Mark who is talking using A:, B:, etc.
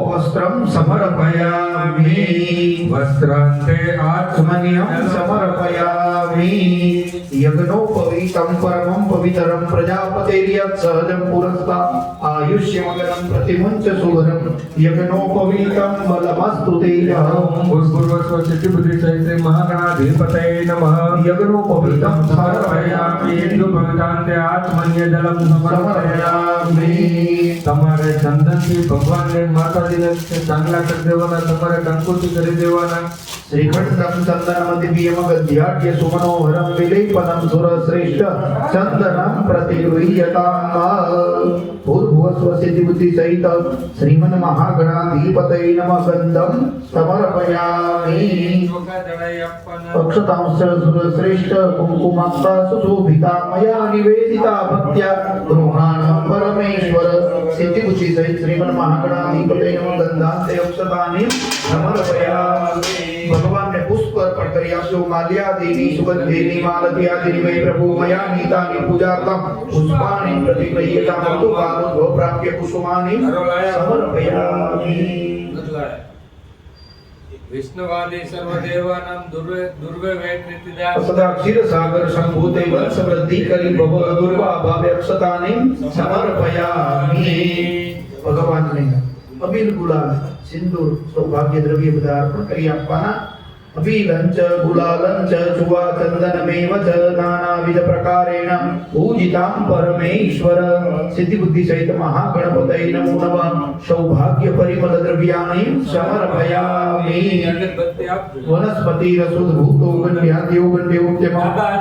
A: वस्त्रं समर्पयामि
B: वस्त्रान्ते
A: आत्मन्यं समर्पयामि यज्ञोपवीतं परमं पवित्रं प्रजापतेर्यत् सहजं पुरस्तात् आयुष्यमगनं प्रतिमुञ्च सुभरं यज्ञोपवीतं बलमस्तु ते
B: भूर्भुवस्व सिद्धिबुद्धि सहिते महागणाधिपतये नमः
A: यज्ञोपवीतं
B: समर्पयामि पवित्रान्ते आत्मन्य जलम समर्पयामि તમારે ચંદનથી ભગવાનને માતાજીને ચાંદલા કરી દેવાના, તમારે કંકુથી કરી દેવાના.
A: श्रीखंडं चन्दनमतिपियमगध्याढ्य सुमनोहरं विलेपनं सुरश्रेष्ठ चन्दनं प्रतिगृह्यताम् भूर्भुवस्व सिद्धिबुद्धि सहित श्रीमन्महागणाधिपतये नमः गन्धं समर्पयामि अक्षतांश्च सुरश्रेष्ठ कुङ्कुमाक्षा सुशोभिता मया निवेदिता भक्त्या गृहाणं परमेश्वर सिद्धिबुद्धि सहित श्रीमन्महागणाधिपतये नमः गन्धान्ते अक्षतानि समर्पयामि भगवान ने पुष्प अर्पण करी आपको माल्यादीनि सुगंधीनि मालत्यादीनि वै प्रभु मया नीतानि पूजार्थं पुष्पाणि प्रतिगृह्यताम् अतुकालोद्भव प्राप्य कुसुमानि समर्पयामि.
B: विष्णुवादी सर्वदेवानां दुर्वे वेद नित्यदा
A: सदा क्षीर सागर संभूते वंश वृद्धि करी भव दुर्वा भावे अक्षतानि समर्पयामि. भगवान ने अबील गुलाल सिंदूर सौभाग्य द्रव्य બધા અર્પણ કરી આપવાના. અબીલંચ ગુલાલંચ ચુવા ચંદનમેવ ચ નાનાવિધ પ્રકારેણ પૂજિતાં પરમેશ્વર સિદ્ધિ બુદ્ધિ સહિત મહાગણપતયે નમો નમઃ સૌભાગ્ય પરિમલ દ્રવ્યાણિ સમર્પયામિ.
B: અગરબત્તી આપજો.
A: વનસ્પતિ રસોદ્ભૂતો ગણ્યાદ્યો ગણ્યો